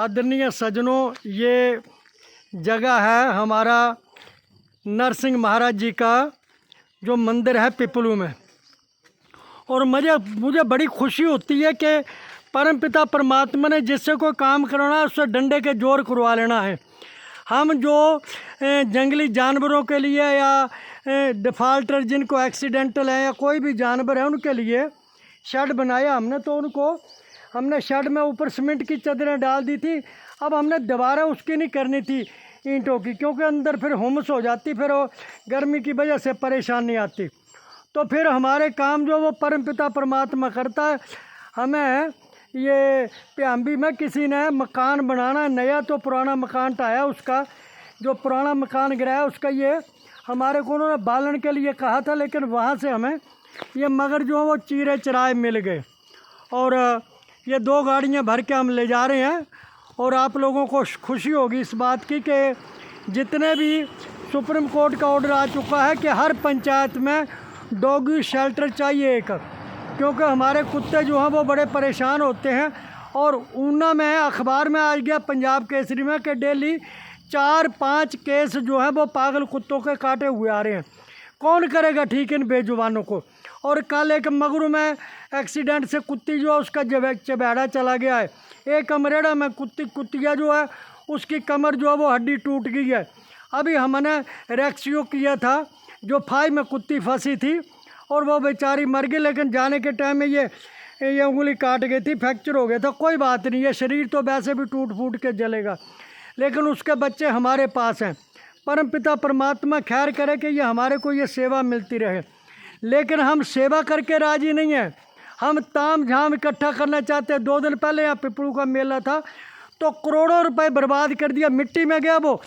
आदरणीय सज्जनों, ये जगह है हमारा नरसिंह महाराज जी का जो मंदिर है पिपलू में। और मुझे बड़ी खुशी होती है कि परमपिता परमात्मा ने जिससे कोई काम कराना है उससे डंडे के जोर करवा लेना है। हम जो जंगली जानवरों के लिए या डिफ़ाल्टर जिनको एक्सीडेंटल है या कोई भी जानवर है उनके लिए शेड बनाया हमने, तो उनको हमने शेड में ऊपर सीमेंट की चादरें डाल दी थी। अब हमने दोबारा उसकी नहीं करनी थी ईंटों की, क्योंकि अंदर फिर हुमस हो जाती, फिर वो गर्मी की वजह से परेशानी आती। तो फिर हमारे काम जो वो परमपिता परमात्मा करता है। हमें ये प्याम्बी में किसी ने मकान बनाना नया, तो पुराना मकान टाया, उसका जो पुराना मकान गिराया उसका ये हमारे को उन्होंने बालन के लिए कहा था, लेकिन वहाँ से हमें ये मगर जो है वो चीरे चराए मिल गए। और ये 2 गाड़ियाँ भर के हम ले जा रहे हैं। और आप लोगों को खुशी होगी इस बात की कि जितने भी सुप्रीम कोर्ट का ऑर्डर आ चुका है कि हर पंचायत में डॉगी शेल्टर चाहिए एक, क्योंकि हमारे कुत्ते जो हैं वो बड़े परेशान होते हैं। और ऊना में अखबार में आ गया पंजाब केसरी में कि डेली 4-5 केस जो है वो पागल कुत्तों के काटे हुए आ रहे हैं। कौन करेगा ठीक इन बेजुबानों को। और कल एक मगरू में एक्सीडेंट से कुत्ती जो है उसका चबेड़ा चला गया है। एक अमरेड़ा में कुत्तिया जो है उसकी कमर जो है वो हड्डी टूट गई है। अभी हमने रेस्क्यू किया था, जो फाई में कुत्ती फंसी थी और वो बेचारी मर गई, लेकिन जाने के टाइम में ये उंगली काट गई थी, फ्रैक्चर हो गया था। कोई बात नहीं, ये शरीर तो वैसे भी टूट फूट के जलेगा, लेकिन उसके बच्चे हमारे पास हैं। परमपिता परमात्मा खैर करे कि ये हमारे को ये सेवा मिलती रहे। लेकिन हम सेवा करके राजी नहीं हैं, हम ताम झाम इकट्ठा करना चाहते हैं। 2 दिन पहले यहाँ पिपलू का मेला था, तो करोड़ों रुपए बर्बाद कर दिया, मिट्टी में गया वो।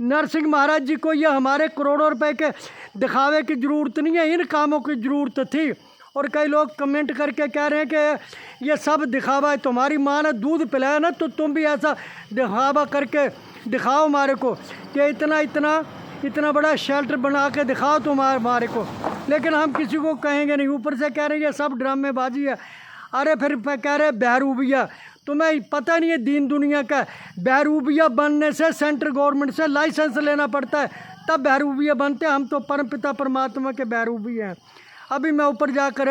नरसिंह महाराज जी को ये हमारे करोड़ों रुपए के दिखावे की ज़रूरत नहीं है, इन कामों की ज़रूरत थी। और कई लोग कमेंट करके कह रहे हैं कि ये सब दिखावा है। तुम्हारी माँ ने दूध पिलाया ना, तो तुम भी ऐसा दिखावा करके दिखाओ हमारे को कि इतना बड़ा शेल्टर बना के दिखाओ तुम्हारे को। लेकिन हम किसी को कहेंगे नहीं। ऊपर से कह रहे हैं ये सब ड्रामेबाजी है। अरे फिर कह रहे बहरूबिया, तुम्हें पता नहीं है दीन दुनिया का। बहरूबिया बनने से सेंट्रल गवर्नमेंट से लाइसेंस लेना पड़ता है, तब बहरूबिया बनते हैं। हम तो परमपिता परमात्मा के बहरूबिया हैं। अभी मैं ऊपर जाकर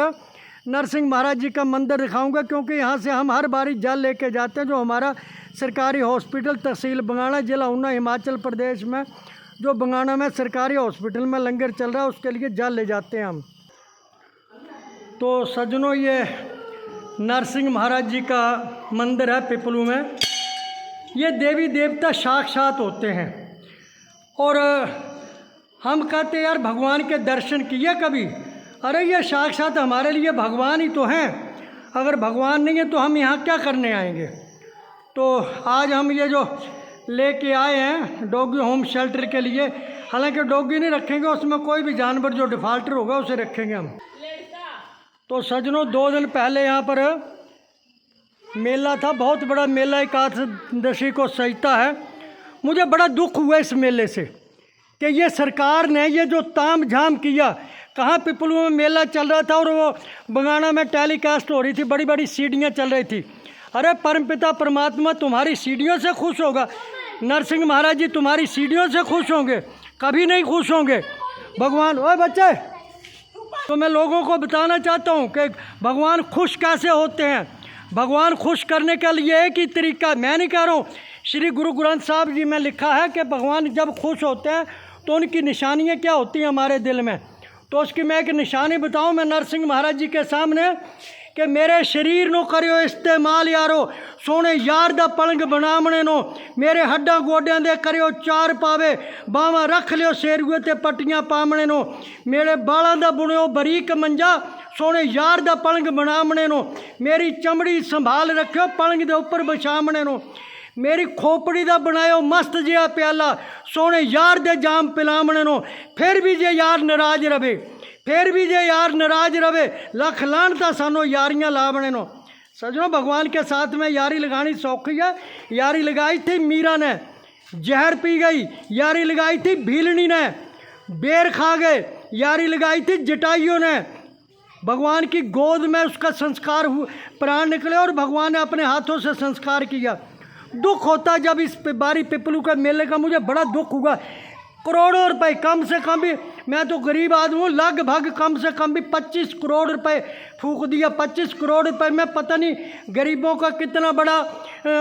नरसिंह महाराज जी का मंदिर दिखाऊंगा, क्योंकि यहाँ से हम हर बारी जल लेके जाते हैं। जो हमारा सरकारी हॉस्पिटल तहसील बंगाणा जिला ऊना हिमाचल प्रदेश में, जो बंगाणा में सरकारी हॉस्पिटल में लंगर चल रहा है, उसके लिए जल ले जाते हैं हम। तो सज्जनों, ये नरसिंह महाराज जी का मंदिर है पिपलू में। ये देवी देवता साक्षात होते हैं। और हम कहते यार भगवान के दर्शन किए कभी? अरे ये साक्षात हमारे लिए भगवान ही तो हैं। अगर भगवान नहीं है तो हम यहाँ क्या करने आएंगे। तो आज हम ये जो लेके आए हैं डॉगी होम शेल्टर के लिए, हालांकि डॉगी नहीं रखेंगे, उसमें कोई भी जानवर जो डिफ़ाल्टर होगा उसे रखेंगे हम। तो सज्जनों, 2 दिन पहले यहाँ पर मेला था, बहुत बड़ा मेला, एकादशी को सजता है। मुझे बड़ा दुख हुआ इस मेले से कि ये सरकार ने ये जो ताम झाम किया। कहाँ पिपलू में मेला चल रहा था और वो बंगाणा में टेलीकास्ट हो रही थी, बड़ी बड़ी सीढ़ियाँ चल रही थी। अरे परमपिता परमात्मा तुम्हारी सीढ़ियों से खुश होगा? नरसिंह महाराज जी तुम्हारी सीढ़ियों से खुश होंगे? कभी नहीं खुश होंगे भगवान। ओए बच्चे, तो मैं लोगों को बताना चाहता हूँ कि भगवान खुश कैसे होते हैं। भगवान खुश करने के लिए एक ही तरीका, मैं नहीं कह रहा हूँ, श्री गुरु ग्रंथ साहब जी में लिखा है कि भगवान जब खुश होते हैं तो उनकी निशानियाँ क्या होती हैं हमारे दिल में। तो उसकी मैं एक निशानी बताऊँ मैं नरसिंह महाराज जी के सामने कि मेरे शरीर नो करियो इस्तेमाल यारो, सोने यार दा पलंग बनावने नो, मेरे हड्डा गोड्या दे करियो 4 पावे, बावा रख लियो शेरुए ते पट्टियां पावने नो, मेरे बालों दा बुनियो बरीक मंजा, सोने यार दा पलंग बनावने नो, मेरी चमड़ी संभाल रखियो पलंग दे ऊपर बिछावने नो, मेरी खोपड़ी दा बनायो मस्त जिहा प्याला, सोने यार दे जाम पिलावने नो। फिर भी जे यार नाराज रवे, फिर भी जे यार नाराज रवे, लख लानता सानों यारियां लावने नो। सजनों, भगवान के साथ में यारी लगानी सौखी है। यारी लगाई थी मीरा ने, जहर पी गई। यारी लगाई थी भीलनी ने, बेर खा गए। यारी लगाई थी जटाइयों ने, भगवान की गोद में उसका संस्कार प्राण निकले और भगवान ने अपने हाथों से संस्कार किया। दुख होता है जब इस बारी पिपलू के मेले का मुझे बड़ा दुख हुआ। करोड़ों रुपए कम से कम भी, मैं तो गरीब आदमी हूँ, लगभग कम से कम भी 25 करोड़ रुपए फूंक दिया। 25 करोड़ रुपए में पता नहीं गरीबों का कितना बड़ा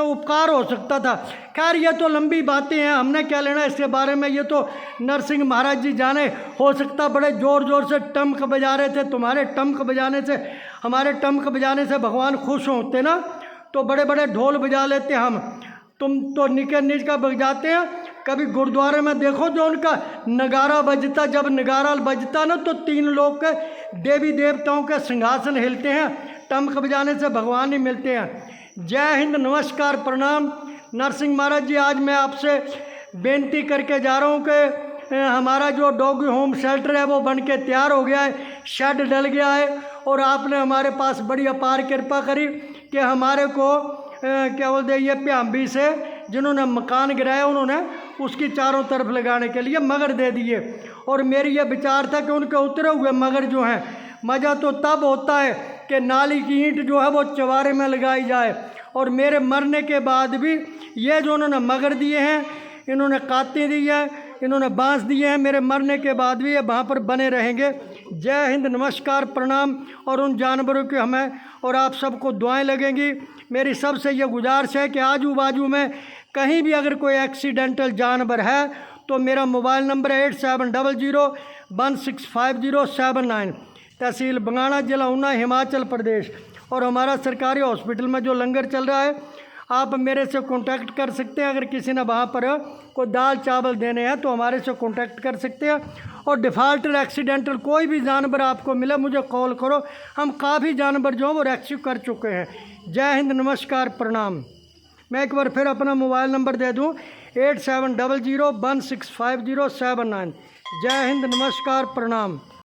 उपकार हो सकता था। खैर ये तो लंबी बातें हैं, हमने क्या लेना इसके बारे में, ये तो नरसिंह महाराज जी जाने। हो सकता बड़े ज़ोर ज़ोर से टमक बजा रहे थे, तुम्हारे टमक बजाने से, हमारे टमक बजाने से भगवान खुश होते ना, तो बड़े बड़े ढोल बजा लेते हम। तुम तो निके निज का बजाते हैं। कभी गुरुद्वारे में देखो जो उनका नगारा बजता, जब नगारा बजता ना तो 3 लोग के देवी देवताओं के सिंहासन हिलते हैं। टमक बजाने से भगवान ही मिलते हैं। जय हिंद, नमस्कार, प्रणाम। नरसिंह महाराज जी, आज मैं आपसे बेनती करके जा रहा हूँ कि हमारा जो डॉगी होम शेल्टर है वो बन के तैयार हो गया है, शेड डल गया है, और आपने हमारे पास बड़ी अपार कृपा करी कि हमारे को क्या बोलते हैं, ये प्याम्बी से जिन्होंने मकान गिराया उन्होंने उसकी चारों तरफ लगाने के लिए मगर दे दिए। और मेरी ये विचार था कि उनके उतरे हुए मगर जो हैं, मज़ा तो तब होता है कि नाली की ईंट जो है वो चवारे में लगाई जाए। और मेरे मरने के बाद भी ये जो उन्होंने मगर दिए हैं, इन्होंने कातें दी हैं, इन्होंने बांस दिए हैं, मेरे मरने के बाद भी ये वहाँ पर बने रहेंगे। जय हिंद, नमस्कार, प्रणाम। और उन जानवरों की हमें और आप सबको दुआएं लगेंगी। मेरी सबसे ये गुजारिश है कि आजू बाजू में कहीं भी अगर कोई एक्सीडेंटल जानवर है तो मेरा मोबाइल नंबर है 8700165079, तहसील बंगाणा, जिला ऊना, हिमाचल प्रदेश। और हमारा सरकारी हॉस्पिटल में जो लंगर चल रहा है, आप मेरे से कांटेक्ट कर सकते हैं। अगर किसी ने वहाँ पर कोई दाल चावल देने हैं तो हमारे से कांटेक्ट कर सकते हैं। और डिफ़ाल्टर एक्सीडेंटल कोई भी जानवर आपको मिले मुझे कॉल करो, हम काफ़ी जानवर जो हैं वो रेस्क्यू कर चुके हैं। जय हिंद, नमस्कार, प्रणाम। मैं एक बार फिर अपना मोबाइल नंबर दे दूँ 8700165079। जय हिंद, नमस्कार, प्रणाम।